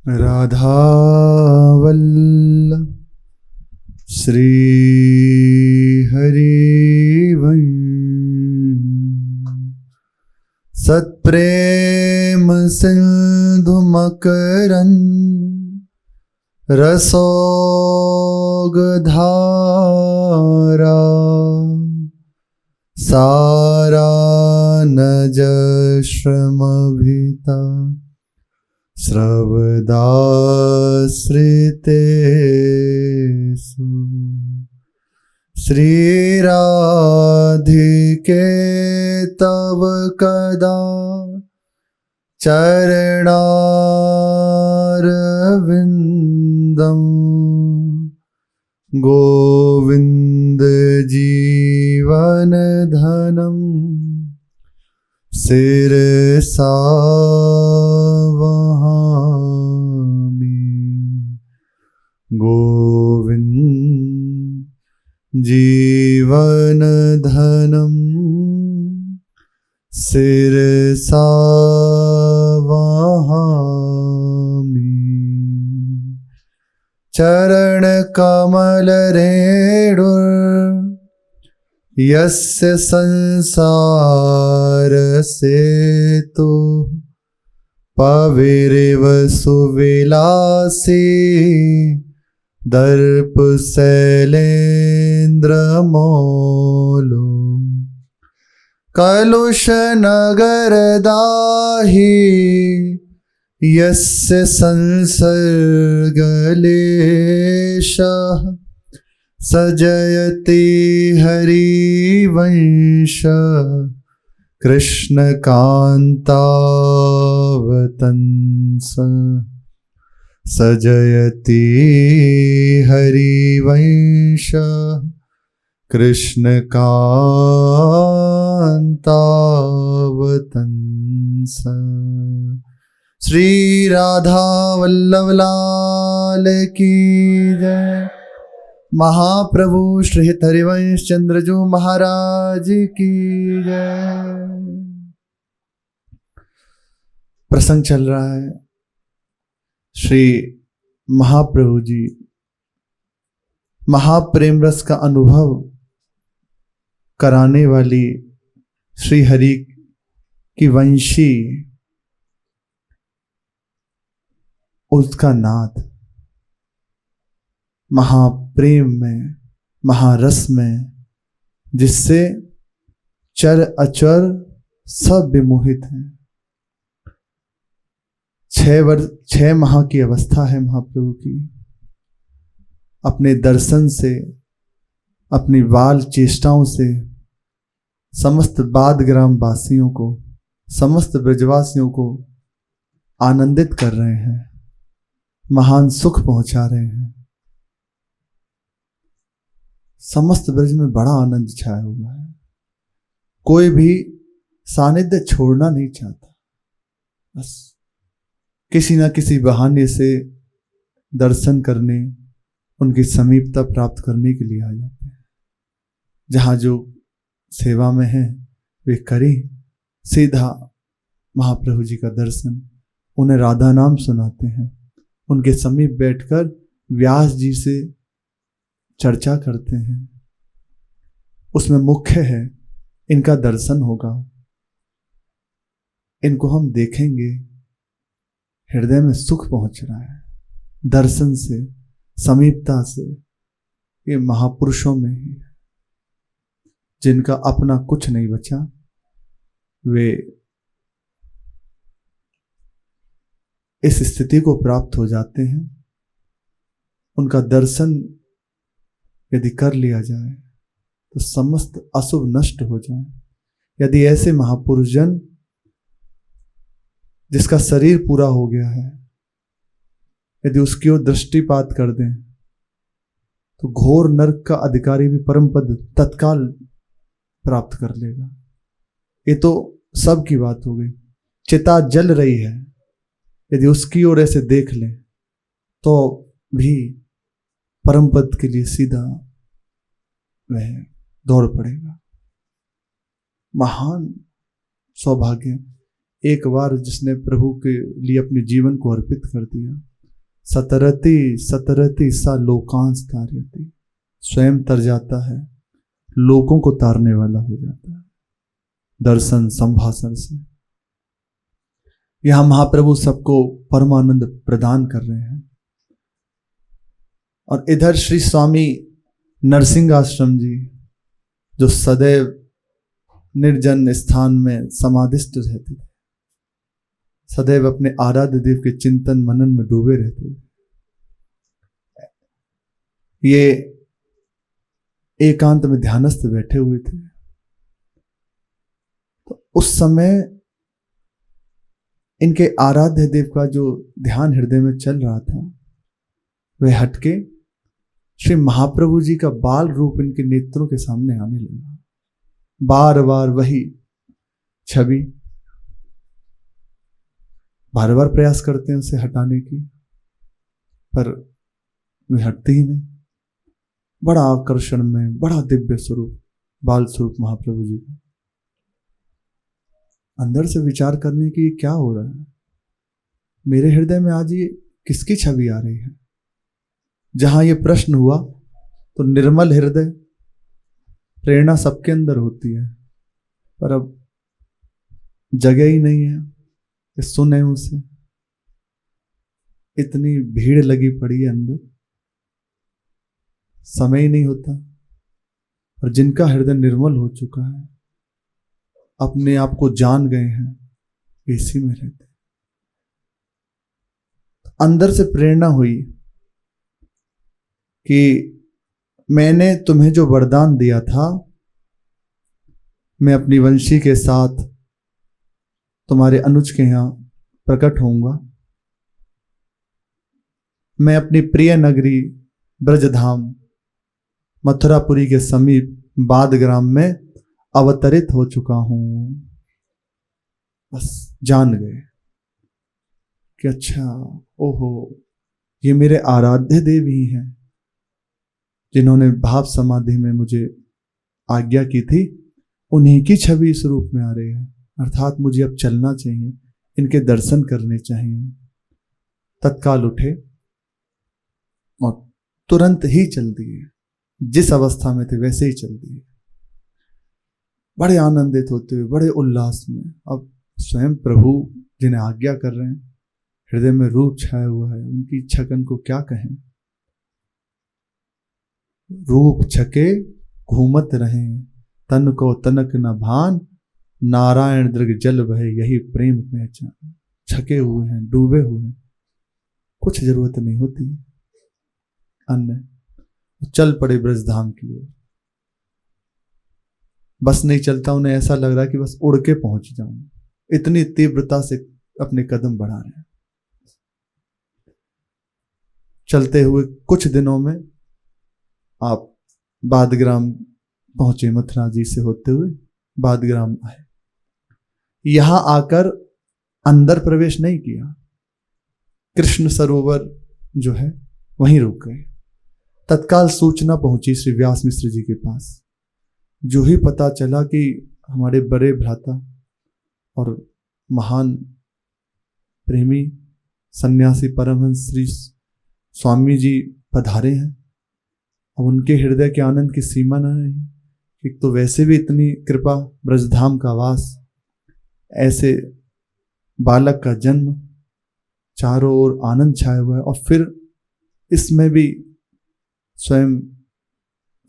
राधा वल्लभ श्री हरि वंश सत्प्रेम सिंधु मकरंद रसोगधारा सारानजश्रमभिता श्रवदाश्रितेषु श्रीराधिके तव कदा चरणारविन्दम् गोविन्द जीवनधनम् शिरसा वहामि गोविन्द जीवनधनम् शिरसा वहामि चरणकमलरेणुर् यस्य संसारसेतु पविरिव सुविलासी दर्पशैलेन्द्रमौलो कलुषनगरदाहि यस्य संसर्गलेशः सजयति हरिवंश कृष्णकान्तावतंस सजयति हरिवंश कृष्णकान्तावतंस। श्री राधा वल्लभ लाल की जय। महाप्रभु श्री हरिवंश चंद्रजू महाराज की जय। प्रसंग चल रहा है श्री महाप्रभु जी महाप्रेम रस का अनुभव कराने वाली श्री हरि की वंशी उसका नाद महाप्रेम में महारस में जिससे चर अचर सब विमोहित हैं। 6 माह की अवस्था है महाप्रभु की। अपने दर्शन से अपनी बाल चेष्टाओं से समस्त बादग्राम वासियों को समस्त ब्रजवासियों को आनंदित कर रहे हैं, महान सुख पहुंचा रहे हैं। समस्त ब्रज में बड़ा आनंद छाया हुआ है। कोई भी सानिध्य छोड़ना नहीं चाहता, बस किसी ना किसी बहाने से दर्शन करने उनकी समीपता प्राप्त करने के लिए आ जाते हैं। जहाँ जो सेवा में है वे करें, सीधा महाप्रभु जी का दर्शन, उन्हें राधा नाम सुनाते हैं, उनके समीप बैठकर व्यास जी से चर्चा करते हैं। उसमें मुख्य है इनका दर्शन होगा, इनको हम देखेंगे, हृदय में सुख पहुंच रहा है दर्शन से, समीपता से। ये महापुरुषों में ही है जिनका अपना कुछ नहीं बचा, वे इस स्थिति को प्राप्त हो जाते हैं। उनका दर्शन यदि कर लिया जाए तो समस्त अशुभ नष्ट हो जाए। यदि ऐसे महापुरुष जन जिसका शरीर पूरा हो गया है, यदि उसकी ओर दृष्टिपात कर दें तो घोर नरक का अधिकारी भी परम पद तत्काल प्राप्त कर लेगा। ये तो सब की बात हो गई। चिता जल रही है, यदि उसकी ओर ऐसे देख लें तो भी परम पद के लिए सीधा वह दौड़ पड़ेगा। महान सौभाग्य, एक बार जिसने प्रभु के लिए अपने जीवन को अर्पित कर दिया, सतरति सतरति सा लोकांश तारयति, स्वयं तर जाता है, लोगों को तारने वाला हो जाता है दर्शन संभाषण से। यहां महाप्रभु सबको परमानंद प्रदान कर रहे हैं। और इधर श्री स्वामी नरसिंह आश्रम जी, जो सदैव निर्जन स्थान में समाधिस्थ रहते थे, सदैव अपने आराध्य देव के चिंतन मनन में डूबे रहते थे, ये एकांत में ध्यानस्थ बैठे हुए थे। तो उस समय इनके आराध्य देव का जो ध्यान हृदय में चल रहा था, वह हटके श्री महाप्रभु जी का बाल रूप इनके नेत्रों के सामने आने लगा। बार बार वही छवि, बार बार प्रयास करते हैं उसे हटाने की, पर वे हटते ही नहीं। बड़ा आकर्षण में बड़ा दिव्य स्वरूप, बाल स्वरूप महाप्रभु जी का। अंदर से विचार करने की क्या हो रहा है, मेरे हृदय में आज ये किसकी छवि आ रही है। जहां ये प्रश्न हुआ तो निर्मल हृदय, प्रेरणा सबके अंदर होती है, पर अब जगह ही नहीं है कि सुने उसे। इतनी भीड़ लगी पड़ी है अंदर, समय ही नहीं होता। और जिनका हृदय निर्मल हो चुका है, अपने आप को जान गए हैं, इसी में रहते। अंदर से प्रेरणा हुई कि मैंने तुम्हें जो वरदान दिया था, मैं अपनी वंशी के साथ तुम्हारे अनुज के यहां प्रकट होऊंगा। मैं अपनी प्रिय नगरी ब्रजधाम मथुरापुरी के समीप बादग्राम में अवतरित हो चुका हूं। बस जान गए कि अच्छा, ओहो, ये मेरे आराध्य देव ही हैं, जिन्होंने भाव समाधि में मुझे आज्ञा की थी। उन्हीं की छवि इस रूप में आ रही है। अर्थात मुझे अब चलना चाहिए, इनके दर्शन करने चाहिए। तत्काल उठे और तुरंत ही चल दिए। जिस अवस्था में थे वैसे ही चल दिए, बड़े आनंदित होते हुए, बड़े उल्लास में। अब स्वयं प्रभु जिन्हें आज्ञा कर रहे हैं, हृदय में रूप छाया हुआ है, उनकी छकन को क्या कहें। रूप छके घूमत रहे, तन को तनक न भान, नारायण दृग जल बहे, यही प्रेम पहचान। छके हुए हैं, डूबे हुए हैं, कुछ जरूरत नहीं होती अन्य। चल पड़े ब्रजधाम की ओर। बस नहीं चलता, उन्हें ऐसा लग रहा है कि बस उड़ के पहुंच जाऊं, इतनी तीव्रता से अपने कदम बढ़ा रहे हैं। चलते हुए कुछ दिनों में आप बादग्राम पहुंचे। मथुरा जी से होते हुए बादग्राम आए। यहां आकर अंदर प्रवेश नहीं किया, कृष्ण सरोवर जो है वहीं रुक गए। तत्काल सूचना पहुंची श्री व्यास मिश्र जी के पास। जो ही पता चला कि हमारे बड़े भ्राता और महान प्रेमी सन्यासी परमहंस श्री स्वामी जी पधारे हैं, अब उनके हृदय के आनंद की सीमा न रही। एक तो वैसे भी इतनी कृपा, ब्रजधाम का वास, ऐसे बालक का जन्म, चारों ओर आनंद छाया हुआ है, और फिर इसमें भी स्वयं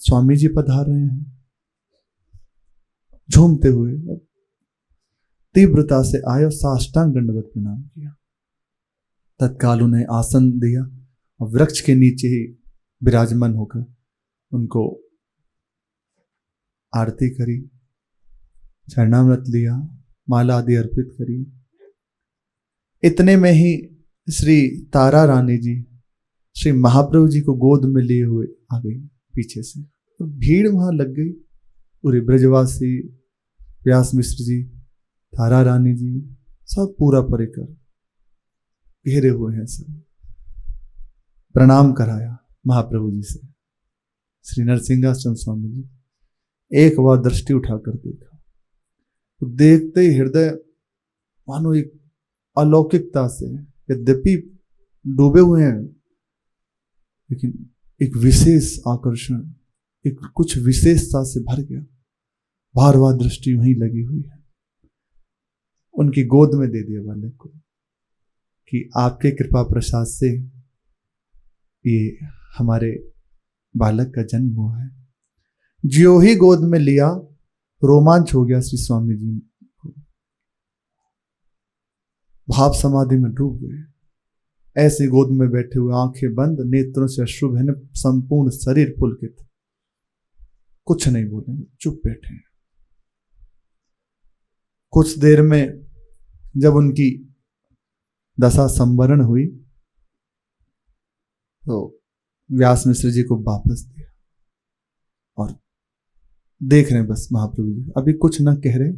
स्वामी जी पधार रहे हैं झूमते हुए। तीव्रता से आए और साष्टांग दंडवत प्रणाम किया। तत्काल उन्हें आसन दिया और वृक्ष के नीचे ही विराजमान होकर उनको आरती करी, चरणामृत लिया, माला आदि अर्पित करी। इतने में ही श्री तारा रानी जी श्री महाप्रभु जी को गोद में लिए हुए आ गई पीछे से। तो भीड़ वहां लग गई। पूरे ब्रजवासी, व्यास मिश्र जी, तारा रानी जी, सब पूरा परिकर घेरे हुए हैं। सब प्रणाम कराया महाप्रभु जी से। श्री नरसिंहाश्रम स्वामी जी एक बार दृष्टि उठाकर देखा, तो देखते ही हृदय मानो एक अलौकिकता से, यद्यपि डूबे हुए हैं, लेकिन एक विशेष आकर्षण, एक कुछ विशेषता से भर गया। बार बार दृष्टि वहीं लगी हुई है। उनकी गोद में दे दिया बालक को कि आपके कृपा प्रसाद से ये हमारे बालक का जन्म हुआ है। ज्यों ही गोद में लिया, रोमांच हो गया श्री स्वामी जी को, भाव समाधि में डूब गए। ऐसे गोद में बैठे हुए, आंखें बंद, नेत्रों से अश्रु बहने, संपूर्ण शरीर पुलकित, कुछ नहीं बोले, चुप बैठे। कुछ देर में जब उनकी दशा संवरण हुई तो व्यास मिश्र जी को वापस दिया और देख रहे हैं बस महाप्रभु जी, अभी कुछ ना कह रहे।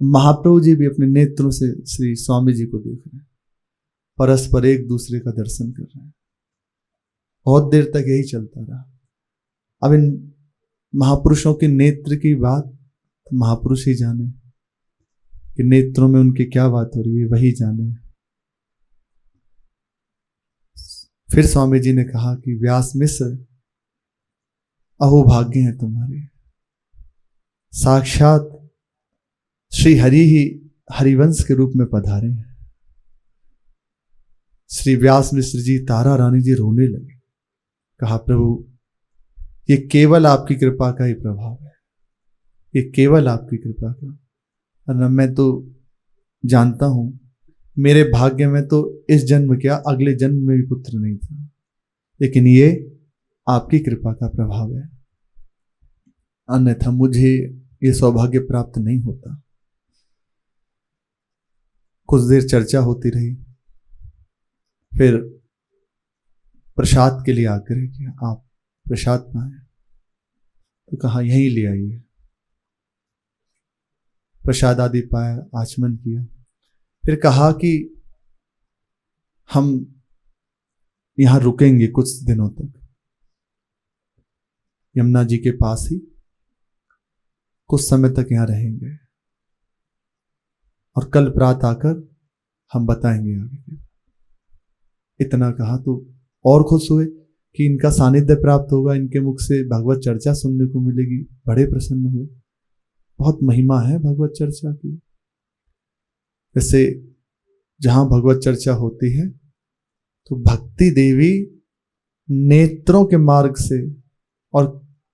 महाप्रभु जी भी अपने नेत्रों से श्री स्वामी जी को देख रहे हैं, परस्पर एक दूसरे का दर्शन कर रहे हैं। बहुत देर तक यही चलता रहा। अब इन महापुरुषों के नेत्र की बात तो महापुरुष ही जाने, कि नेत्रों में उनकी क्या बात हो रही है, वही जाने। फिर स्वामी जी ने कहा कि व्यास मिश्र, अहो भाग्य है तुम्हारे, साक्षात श्री हरि ही हरिवंश के रूप में पधारे हैं। श्री व्यास मिश्र जी, तारा रानी जी रोने लगे। कहा प्रभु, ये केवल आपकी कृपा का ही प्रभाव है, ये केवल आपकी कृपा का। और मैं तो जानता हूं मेरे भाग्य में तो इस जन्म क्या, अगले जन्म में भी पुत्र नहीं था, लेकिन ये आपकी कृपा का प्रभाव है, अन्यथा मुझे ये सौभाग्य प्राप्त नहीं होता। कुछ देर चर्चा होती रही, फिर प्रसाद के लिए आग्रह किया, आप प्रसाद पाए तो कहा यहीं ले आइए। प्रसाद आदि पाया, आचमन किया, फिर कहा कि हम यहां रुकेंगे कुछ दिनों तक, यमुना जी के पास ही कुछ समय तक यहां रहेंगे और कल प्रातः आकर हम बताएंगे आगे। इतना कहा तो और खुश हुए कि इनका सानिध्य प्राप्त होगा, इनके मुख से भगवत चर्चा सुनने को मिलेगी। बड़े प्रसन्न हुए। बहुत महिमा है भगवत चर्चा की। जैसे जहां भगवत चर्चा होती है तो भक्ति देवी नेत्रों के मार्ग से और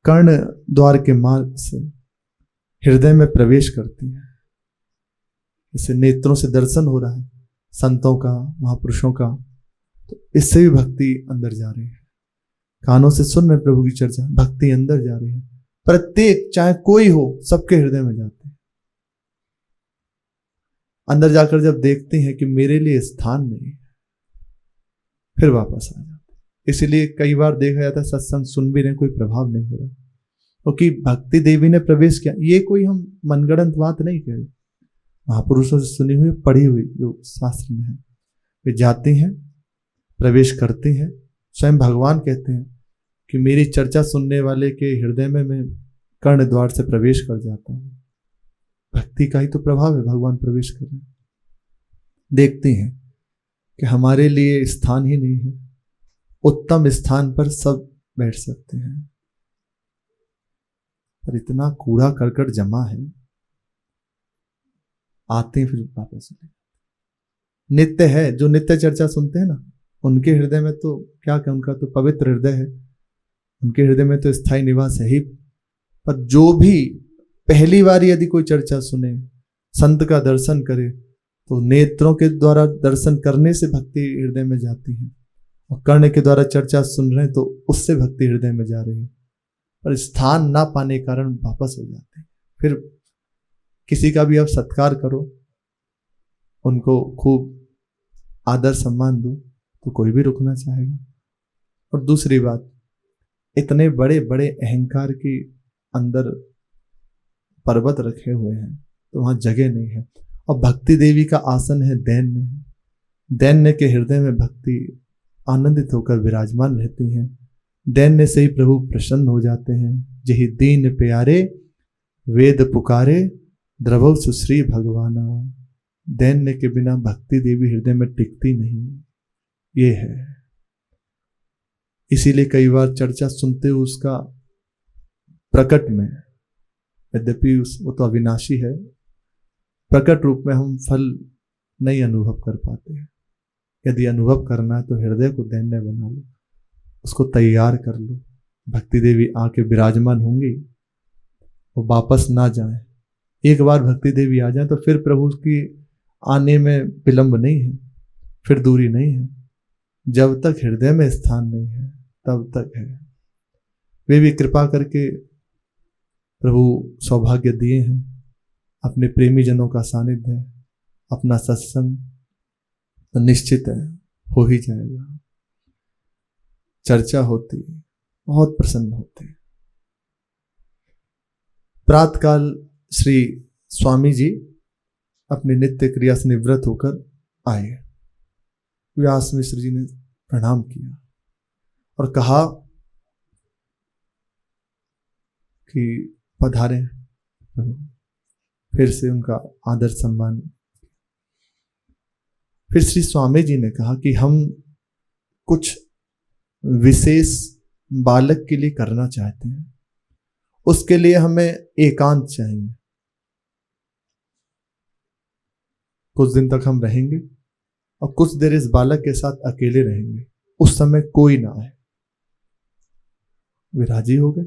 कर्ण द्वार के मार्ग से हृदय में प्रवेश करती है। जैसे नेत्रों से दर्शन हो रहा है संतों का, महापुरुषों का, तो इससे भी भक्ति अंदर जा रही है। कानों से सुन रहे प्रभु की चर्चा, भक्ति अंदर जा रही है। प्रत्येक, चाहे कोई हो, सबके हृदय में जाते हैं। अंदर जाकर जब देखते हैं कि मेरे लिए स्थान नहीं है, फिर वापस आ जाते। इसीलिए कई बार देखा जाता है सत्संग सुन भी रहे, कोई प्रभाव नहीं हो रहा, क्योंकि भक्ति देवी ने प्रवेश किया। ये कोई हम मनगढ़ंत बात नहीं कह रहे, महापुरुषों से सुनी हुई, पढ़ी हुई जो शास्त्र में है। वे जाते हैं, प्रवेश करते हैं। स्वयं भगवान कहते हैं कि मेरी चर्चा सुनने वाले के हृदय में मैं कर्ण द्वार से प्रवेश कर जाता हूं। भक्ति का ही तो प्रभाव है, भगवान प्रवेश कर रहे हैं। देखते हैं कि हमारे लिए स्थान ही नहीं है, उत्तम स्थान पर सब बैठ सकते हैं, पर इतना कूड़ा करकट जमा है। आते हैं फिर वापस। नित्य है, जो नित्य चर्चा सुनते हैं ना, उनके हृदय में तो क्या कहें, उनका तो पवित्र हृदय है, उनके हृदय में तो स्थायी निवास है ही। पर जो भी पहली बार यदि कोई चर्चा सुने, संत का दर्शन करे, तो नेत्रों के द्वारा दर्शन करने से भक्ति हृदय में जाती है, और कर्ण के द्वारा चर्चा सुन रहे हैं तो उससे भक्ति हृदय में जा रही है। पर स्थान ना पाने के कारण वापस हो जाते हैं। फिर किसी का भी आप सत्कार करो, उनको खूब आदर सम्मान दो, तो कोई भी रुकना चाहेगा। और दूसरी बात, इतने बड़े बड़े अहंकार के अंदर पर्वत रखे हुए हैं तो वहां जगह नहीं है। और भक्ति देवी का आसन है दैन्य है। दैन्य के हृदय में भक्ति आनंदित होकर विराजमान रहती हैं। दैन्य से ही प्रभु प्रसन्न हो जाते हैं। यही दीन प्यारे वेद पुकारे, द्रवौ सुश्री भगवाना। दैन्य के बिना भक्ति देवी हृदय में टिकती नहीं। ये है। इसीलिए कई बार चर्चा सुनते हुए उसका प्रकट में, यद्यपि वो तो अविनाशी है, प्रकट रूप में हम फल नहीं अनुभव कर पाते। यदि अनुभव करना है तो हृदय को दैन्य बना लो, उसको तैयार कर लो। भक्ति देवी आके विराजमान होंगी, वो वापस ना जाए। एक बार भक्ति देवी आ जाए तो फिर प्रभु की आने में विलंब नहीं है, फिर दूरी नहीं है। जब तक हृदय में स्थान नहीं है तब तक है। वे भी कृपा करके प्रभु सौभाग्य दिए हैं, अपने प्रेमी जनों का सानिध्य, अपना सत्संग, तो निश्चित है हो ही जाएगा। चर्चा होती, बहुत प्रसन्न होते। प्रातःकाल श्री स्वामी जी अपनी नित्य क्रिया से निवृत्त होकर आए। व्यास मिश्र जी ने प्रणाम किया और कहा कि पधारें। फिर से उनका आदर सम्मान। फिर श्री स्वामी जी ने कहा कि हम कुछ विशेष बालक के लिए करना चाहते हैं, उसके लिए हमें एकांत चाहिए। कुछ दिन तक हम रहेंगे और कुछ देर इस बालक के साथ अकेले रहेंगे, उस समय कोई ना आए। वे राजी हो गए।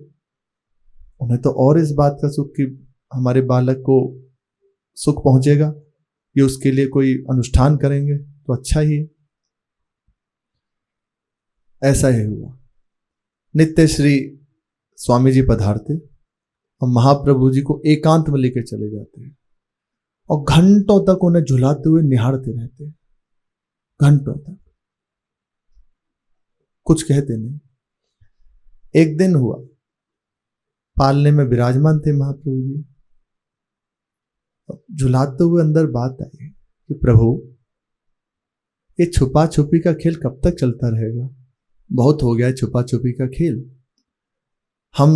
उन्हें तो और इस बात का सुख कि हमारे बालक को सुख पहुंचेगा, ये उसके लिए कोई अनुष्ठान करेंगे तो अच्छा ही है। ऐसा ही हुआ। नित्य श्री स्वामी जी पधारते और महाप्रभु जी को एकांत में लेकर चले जाते और घंटों तक उन्हें झुलाते हुए निहारते रहते, घंटों तक कुछ कहते नहीं। एक दिन हुआ, पालने में विराजमान थे महाप्रभु जी, झुलाते हुए अंदर बात आई कि प्रभु ये छुपा छुपी का खेल कब तक चलता रहेगा? बहुत हो गया है छुपा छुपी का खेल। हम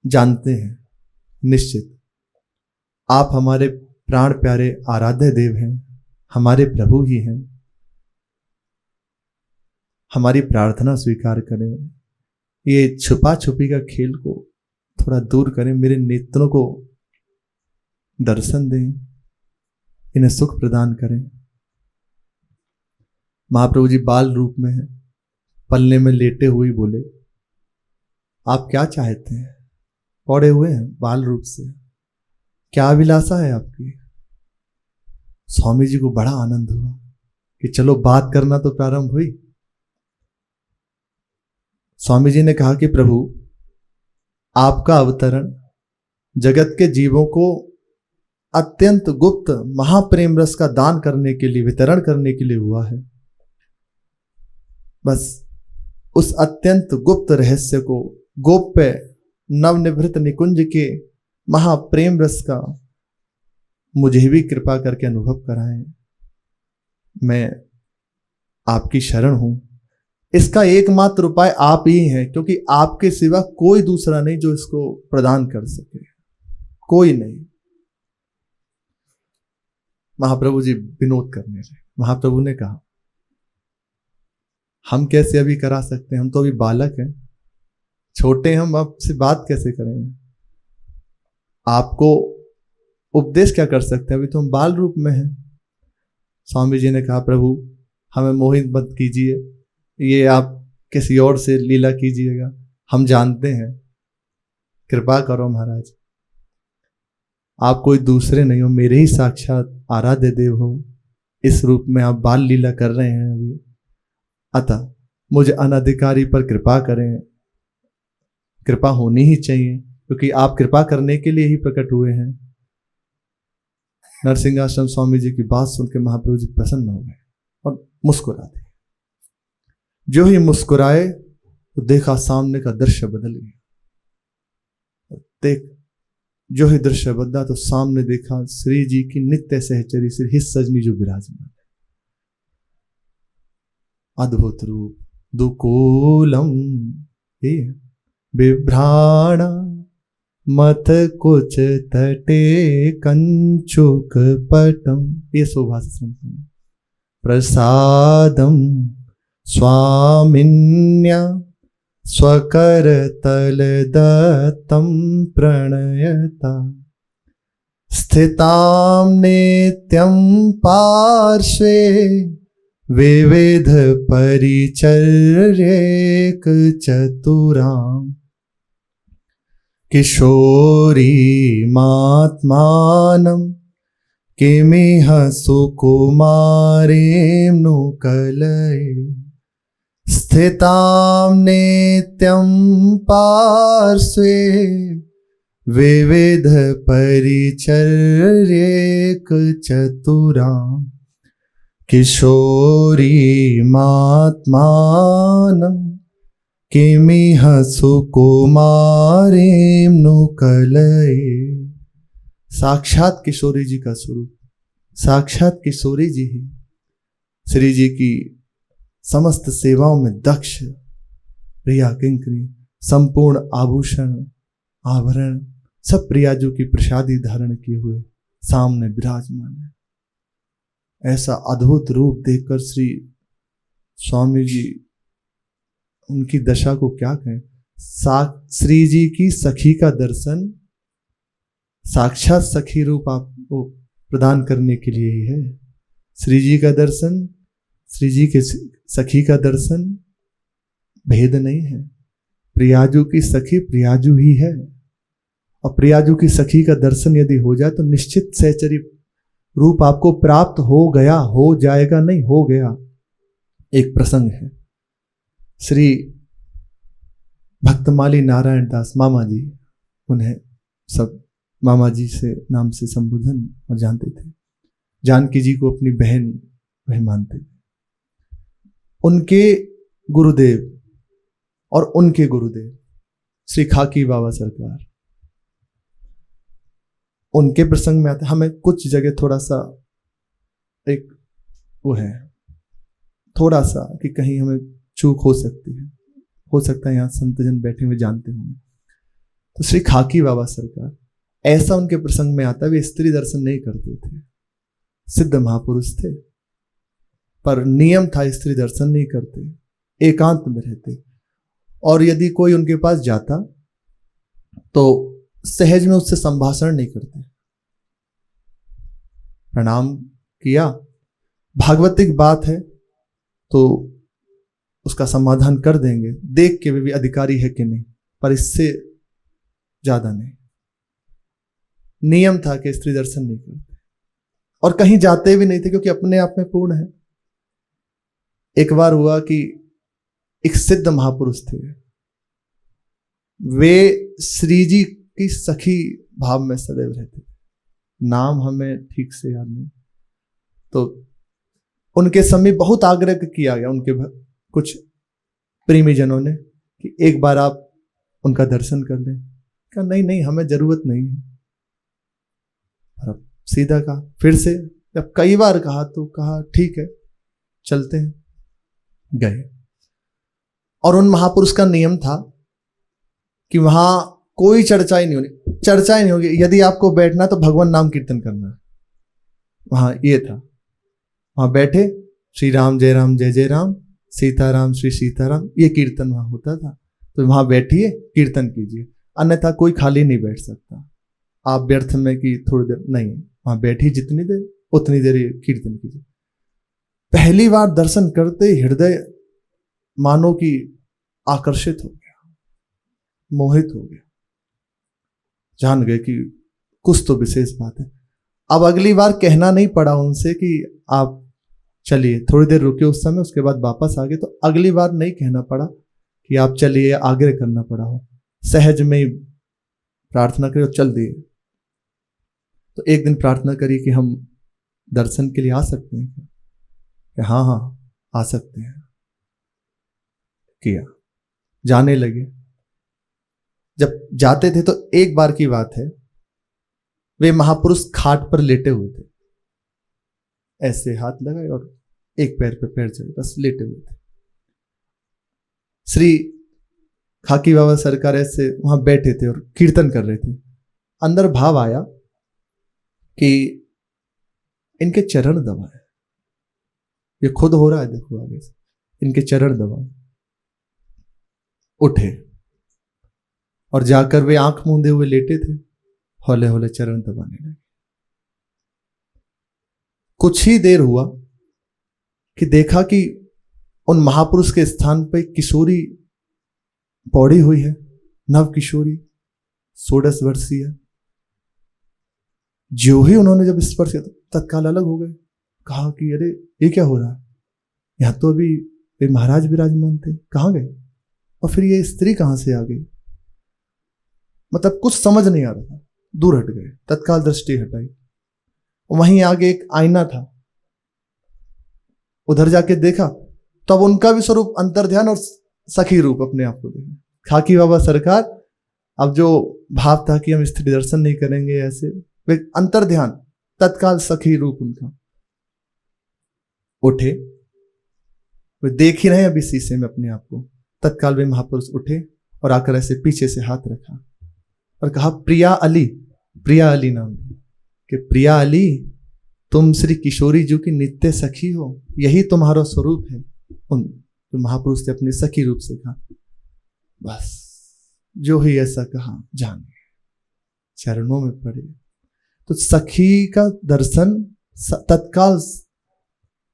जानते हैं निश्चित आप हमारे प्राण प्यारे आराध्य देव हैं, हमारे प्रभु ही हैं। हमारी प्रार्थना स्वीकार करें, ये छुपा छुपी का खेल को थोड़ा दूर करें, मेरे नेत्रों को दर्शन दें, इन्हें सुख प्रदान करें। महाप्रभु जी बाल रूप में है, पल्ले में लेटे हुए बोले, आप क्या चाहते हैं? पौड़े हुए हैं बाल रूप से, क्या अभिलाषा है आपकी? स्वामी जी को बड़ा आनंद हुआ कि चलो बात करना तो प्रारंभ हुई। स्वामी जी ने कहा कि प्रभु आपका अवतरण जगत के जीवों को अत्यंत गुप्त महाप्रेम रस का दान करने के लिए, वितरण करने के लिए हुआ है। बस उस अत्यंत गुप्त रहस्य को, गोप्य नवनिभृत निकुंज के महाप्रेम रस का मुझे भी कृपा करके अनुभव कराएं। मैं आपकी शरण हूं। इसका एकमात्र उपाय आप ही हैं, क्योंकि आपके सिवा कोई दूसरा नहीं जो इसको प्रदान कर सके, कोई नहीं। महाप्रभु जी विनोद करने लगे। महाप्रभु ने कहा हम कैसे अभी करा सकते हैं, हम तो अभी बालक हैं, छोटे, हम आपसे बात कैसे करेंगे? आपको उपदेश क्या कर सकते हैं, अभी तो हम बाल रूप में हैं। स्वामी जी ने कहा प्रभु हमें मोहित मत कीजिए, ये आप किसी और से लीला कीजिएगा, हम जानते हैं, कृपा करो महाराज, आप कोई दूसरे नहीं हो, मेरे ही साक्षात आराध्य देव हो। इस रूप में आप बाल लीला कर रहे हैं अभी, अतः मुझे अनधिकारी पर कृपा करें। कृपा होनी ही चाहिए, क्योंकि आप कृपा करने के लिए ही प्रकट हुए हैं। नरसिंहाश्रम स्वामी जी की बात सुनकर महाप्रभु जी प्रसन्न हो गए और मुस्कुरा दिए। जो ही मुस्कुराए तो देखा सामने का दृश्य बदल गया। देख जो ही दृश्य बदला तो सामने देखा श्री जी की नित्य सहचरी श्री हित सजनी जो विराजमान है। अद्भुत रूप दुकूलम बिभ्राणा मथ कुछ तटे कंचुक पटम, ये शोभा से संपन्न। प्रसादं स्वामिन्या स्वकरतलदत्तं प्रणयता स्थितां नित्यं पार्श्वे विविध परिचर्येकचतुरां किशोरीमात्मानं किमिह सुकुमारीं नु कलये स्थितां नित्यं पार्श्वे विविध परिचर्येकचतुरां किशोरीमात्मानं किमिह सुकुमारीं नु कलये। साक्षात किशोरी जी का स्वरूप, साक्षात किशोरी जी ही श्री जी की समस्त सेवाओं में दक्ष, प्रिया किंकरी, संपूर्ण आभूषण आभरण सब प्रियाजू की प्रसादी धारण किए हुए सामने विराजमान है। ऐसा अद्भुत रूप देखकर श्री स्वामी जी, उनकी दशा को क्या कहें। श्री जी की सखी का दर्शन साक्षात सखी रूप आपको प्रदान करने के लिए ही है। श्री जी का दर्शन, श्री जी के सखी का दर्शन भेद नहीं है। प्रियाजू की सखी प्रियाजू ही है, और प्रियाजू की सखी का दर्शन यदि हो जाए तो निश्चित सहचरी रूप आपको प्राप्त हो गया, हो जाएगा नहीं, हो गया। एक प्रसंग है, श्री भक्तमाली नारायण दास मामा जी, उन्हें सब मामा जी से नाम से संबोधन और जानते थे। जानकी जी को अपनी बहन वह मानते थे। उनके गुरुदेव और उनके गुरुदेव श्री खाकी बाबा सरकार, उनके प्रसंग में आते। हमें कुछ जगह थोड़ा सा एक वो है, थोड़ा सा कि कहीं हमें चूक हो सकती है, हो सकता है यहाँ संतजन बैठे हुए जानते होंगे। तो श्री खाकी बाबा सरकार, ऐसा उनके प्रसंग में आता है, वे स्त्री दर्शन नहीं करते थे, सिद्ध महापुरुष थे, पर नियम था स्त्री दर्शन नहीं करते, एकांत में रहते। और यदि कोई उनके पास जाता तो सहज में उससे संभाषण नहीं करते, प्रणाम किया, भागवतिक बात है तो उसका समाधान कर देंगे, देख के वे भी अधिकारी है कि नहीं, पर इससे ज्यादा नहीं। नियम था कि स्त्री दर्शन नहीं करते, और कहीं जाते भी नहीं थे क्योंकि अपने आप में पूर्ण है। एक बार हुआ कि एक सिद्ध महापुरुष थे, वे श्री जी की सखी भाव में सदैव रहते थे, नाम हमें ठीक से याद नहीं। तो उनके समीप बहुत आग्रह किया गया उनके कुछ प्रेमी जनों ने कि एक बार आप उनका दर्शन कर लें। कहा नहीं नहीं, हमें जरूरत नहीं है। और अब सीधा कहा, फिर से जब कई बार कहा तो कहा ठीक है चलते हैं, गए। और उन महापुरुष का नियम था कि वहां कोई चर्चा ही नहीं होनी, चर्चा ही नहीं होगी। यदि आपको बैठना तो भगवान नाम कीर्तन करना है। वहां ये था, वहां बैठे श्री राम जय जय राम, सीताराम श्री सीताराम, ये कीर्तन वहां होता था। तो वहां बैठिए, कीर्तन कीजिए, अन्यथा कोई खाली नहीं बैठ सकता। आप व्यर्थ में कि थोड़ी देर नहीं, वहां बैठी जितनी देर उतनी देर कीर्तन कीजिए। पहली बार दर्शन करते हृदय मानो कि आकर्षित हो गया, मोहित हो गया, जान गए कि कुछ तो विशेष बात है। अब अगली बार कहना नहीं पड़ा उनसे कि आप चलिए, थोड़ी देर रुके उस समय, उसके बाद वापस आ गए। तो अगली बार नहीं कहना पड़ा कि आप चलिए, आग्रह करना पड़ा हो, सहज में ही प्रार्थना करिए और चल दिए। तो एक दिन प्रार्थना करी कि हम दर्शन के लिए आ सकते हैं क्या? कि हाँ हाँ आ सकते हैं। किया, जाने लगे। जब जाते थे तो एक बार की बात है, वे महापुरुष खाट पर लेटे हुए थे, ऐसे हाथ लगाए और एक पैर पे पैर चढ़े, बस लेटे हुए थे। श्री खाकी बाबा सरकार ऐसे वहां बैठे थे और कीर्तन कर रहे थे। अंदर भाव आया कि इनके चरण दबाए, ये खुद हो रहा है, देखो आगे से, इनके चरण दबाओ। उठे और जाकर वे आंख मूंदे हुए लेटे थे, हौले हौले चरण दबाने लगे। कुछ ही देर हुआ कि देखा कि उन महापुरुष के स्थान पर किशोरी पौड़ी हुई है, नव किशोरी 16 वर्षीय। जो ही उन्होंने जब स्पर्श किया तत्काल अलग हो गए, कहा कि अरे ये क्या हो रहा है, यहां तो अभी वे महाराज विराजमान थे, कहां गए, और फिर ये स्त्री कहां से आ गई। मतलब कुछ समझ नहीं आ रहा था, दूर हट गए, तत्काल दृष्टि हटाई। वहीं आगे एक आईना था, उधर जाके देखा तब उनका भी स्वरूप अंतर ध्यान और सखी रूप अपने आप को देखा। खाकी बाबा सरकार, अब जो भाव था कि हम स्त्री दर्शन नहीं करेंगे ऐसे, वे अंतर ध्यान, तत्काल सखी रूप उनका। उठे, वे देख ही रहे अभी शीशे में अपने आप को, तत्काल वे महापुरुष उठे और आकर ऐसे पीछे से हाथ रखा और कहा प्रिया अली, प्रिया अली नाम, कि प्रिया अली तुम श्री किशोरी जी की नित्य सखी हो, यही तुम्हारा स्वरूप है। उन जो महापुरुष ने अपने सखी रूप से कहा। बस जो ही ऐसा कहा जाने चरणों में पड़े। तो सखी का दर्शन तत्काल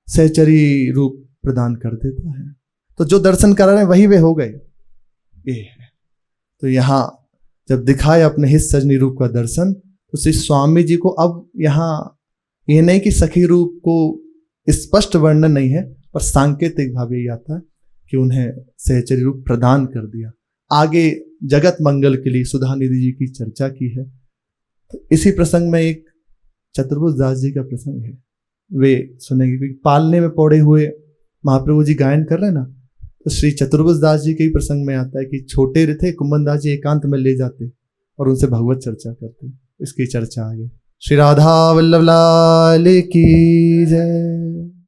सहचरी रूप प्रदान कर देता है। तो जो दर्शन करा रहे वही वे हो गए, ये है। तो यहां जब दिखाए अपने हित सजनी रूप का दर्शन, तो श्री स्वामी जी को अब यहां ये नहीं कि सखी रूप को स्पष्ट वर्णन नहीं है, पर सांकेतिक भाव यही आता है कि उन्हें सहचरी रूप प्रदान कर दिया। आगे जगत मंगल के लिए सुधा निधि जी की चर्चा की है। तो इसी प्रसंग में एक चतुर्भुज दास जी का प्रसंग है, वे सुनेंगे, क्योंकि पालने में पौड़े हुए महाप्रभु जी गायन कर रहे हैं ना, तो श्री चतुर्भुज दास जी के ही प्रसंग में आता है कि छोटे थे कुंभन दास जी एकांत में ले जाते और उनसे भगवत चर्चा करते। इसकी चर्चा आगे। श्री राधा वल्लभ लाल की जय।